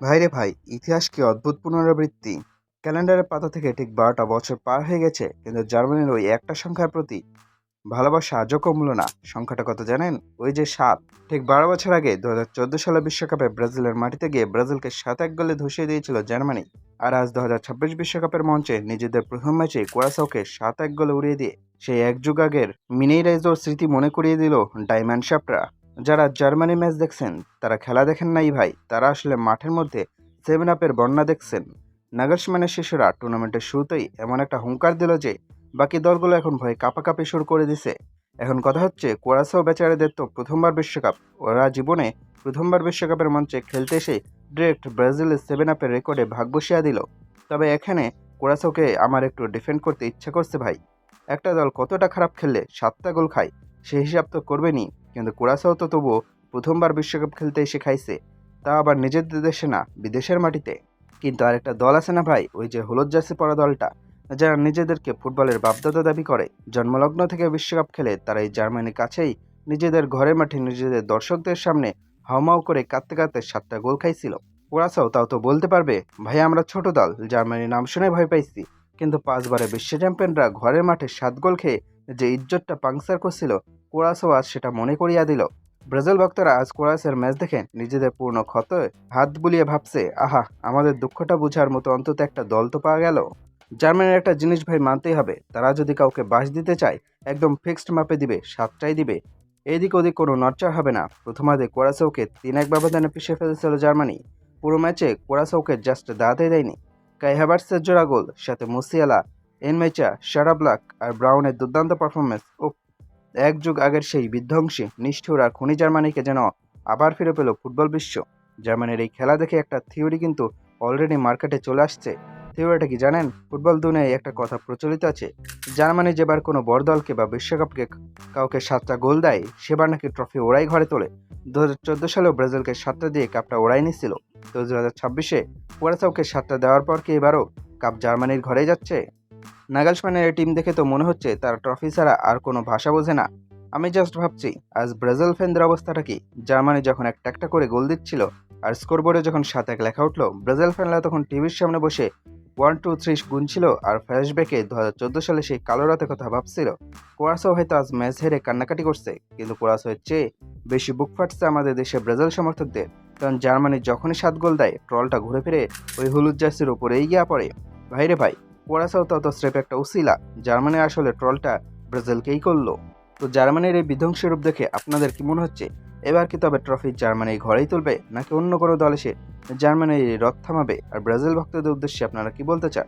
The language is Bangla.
ভাইরে ভাই, ইতিহাস কি অদ্ভুত পুনরাবৃত্তি! ক্যালেন্ডারের পাতা থেকে ঠিক ১২টা বছর পার হয়ে গেছে, কিন্তু জার্মানির ওই একটা সংখ্যার প্রতি ভালোবাসা আজও কমল না। সংখ্যাটা কত জানেন? ওই যে ৭। ঠিক ১২ বছর আগে ২০১৪ সালে বিশ্বকাপে ব্রাজিলের মাটিতে গিয়ে ব্রাজিলকে ৭-১ গোলে ধসিয়ে দিয়েছিল জার্মানি। আর আজ ২০২৬ বিশ্বকাপের মঞ্চে নিজেদের প্রথম ম্যাচে কুরাসাওকে ৭-১ গোলে উড়িয়ে দিয়ে সেই এক যুগ আগের মিনেইরাইজোর স্মৃতি মনে করিয়ে দিল ডাইম্যানশাফটরা। যারা জার্মানি ম্যাচ দেখছেন তারা খেলা দেখেন নাই ভাই, তারা আসলে মাঠের মধ্যে 7 আপের বন্যা দেখছেন। নাগলসম্যানের শিশুরা টুর্নামেন্টের শুরুতেই এমন একটা হুঙ্কার দিল যে বাকি দলগুলো এখন ভয়ে কাঁপাকাঁপি শুরু করে দিছে। এখন কথা হচ্ছে, কুরাসাও বেচারাদের তো প্রথমবার বিশ্বকাপ, ওরা জীবনে প্রথমবার বিশ্বকাপের মঞ্চে খেলতে এসে ডিরেক্ট ব্রাজিলের 7 আপের রেকর্ডে ভাগ বসিয়ে দিল। তবে এখানে কুরাসাওকে আমার একটু ডিফেন্ড করতে ইচ্ছা করছে ভাই। একটা দল কতটা খারাপ খেললে 7টা গোল খায়, সে হিসাব তো করবেনই। কিন্তু কুরাসাও তো তবুও প্রথমবার বিশ্বকাপ খেলতে এসে খাইছে, তা আবার নিজেদের দেশে না, বিদেশের মাটিতে। কিন্তু আরেকটা দল আছে না ভাই, ওই যে হলুদ জার্সি পরা দলটা, যারা নিজেদেরকে ফুটবলের বাপদাদা দাবি করে, জন্মলগ্ন থেকে বিশ্বকাপ খেলে তারা এই জার্মানির কাছেই নিজেদের ঘরের মাঠে নিজেদের দর্শকদের সামনে হাউমাউ করে কাঁদতে কাঁদতে 7টা গোল খাইছিল। ওরাসাও তাও তো বলতে পারবে, ভাই আমরা ছোট দল, জার্মানির নাম শুনে ভয় পাইছি। কিন্তু 5বারের বিশ্ব চ্যাম্পিয়নরা ঘরের মাঠে 7 গোল খেয়ে যে ইজ্জতটা পাংচার করছিল, কোরাসও আজ সেটা মনে করিয়া দিল। ব্রাজিল ভক্তরা আজ কোরাসের ম্যাচ দেখে নিজেদের পূর্ণ ক্ষতে হাত বুলিয়ে ভাবছে, আহা, আমাদের দুঃখটা বোঝার মতো অন্তত একটা দল তো পাওয়া গেল। জার্মানির একটা জিনিস ভাই মানতেই হবে, তারা যদি কাউকে বাস দিতে চায় একদম ফিক্সড মাপে দিবে, 7টাই দিবে। এদিক ওদিক কোনো নড়চড় হবে না। প্রথমার্ধে কোরাসাওকে 3-1 ব্যবধানে পিছিয়ে ফেলেছিল জার্মানি। পুরো ম্যাচে কোরাসাওকে জাস্ট দাঁড়াতে দেয়নি। কাই হ্যাভার্টসের জোড়া গোল, সাথে মুসিয়ালা, এনমেচা, শারাব্লাক আর ব্রাউনের দুর্দান্ত পারফরমেন্স, ও এক যুগ আগের সেই বিধ্বংসী, নিষ্ঠুর আর খুনি জার্মানিকে যেন আবার ফিরে পেল ফুটবল বিশ্ব। জার্মানির এই খেলা দেখে একটা থিওরি কিন্তু অলরেডি মার্কেটে চলে আসছে। থিওরিটা কি জানেন? ফুটবল দুনিয়ায় একটা কথা প্রচলিত আছে, জার্মানি যেবার কোনো বড় দলকে বা বিশ্বকাপকে কাউকে 7টা গোল দেয়, সেবার নাকি ট্রফি ওরাই ঘরে তোলে। 2014 সালেও ব্রাজিলকে 7টা দিয়ে কাপটা ওরাই নিচ্ছিল। তো 2026-এ কুরাসাওকে 7টা দেওয়ার পর কি এবারও কাপ জার্মানির ঘরেই যাচ্ছে? নাগালসম্যানের এই টিম দেখে তো মনে হচ্ছে তারা ট্রফি ছাড়া আর কোনো ভাষা বোঝে না। আমি জাস্ট ভাবছি, আজ ব্রাজিল ফ্যানদের অবস্থাটা কি? জার্মানি যখন একটা একটা করে গোল দিচ্ছিল আর স্কোরবোর্ডে যখন 7-1 লেখা উঠলো, ব্রাজিল ফ্যানরা তখন টিভির সামনে বসে 1 2 3 গুনছিল আর ফ্ল্যাশব্যাকে 2014 সালে সেই কালো রাতের কথা ভাবছিল। কোরাসও হয়তো আজ ম্যাচ হেরে কান্নাকাটি করছে, কিন্তু কোরাসোর চেয়ে বেশি বুক ফাটছে আমাদের দেশে ব্রাজিল সমর্থকদের। কারণ জার্মানি যখনই 7 গোল দেয়, ট্রলটা ঘুরে ফিরে ওই হলুদ জার্সির উপরেই গিয়া পড়ে। ভাইরে ভাই, কোরাসাও তত স্রেফ একটা উসিলা, জার্মানি আসলে ট্রলটা ব্রাজিলকেই করলো। তো জার্মানির এই বিধ্বংসী রূপ দেখে আপনাদের কি মনে হচ্ছে, এবার কি তবে ট্রফি জার্মানি ঘরেই তুলবে, নাকি অন্য কোনো দল এসে জার্মানির এই রথ থামাবে? আর ব্রাজিল ভক্তদের উদ্দেশ্যে আপনারা কি বলতে চান?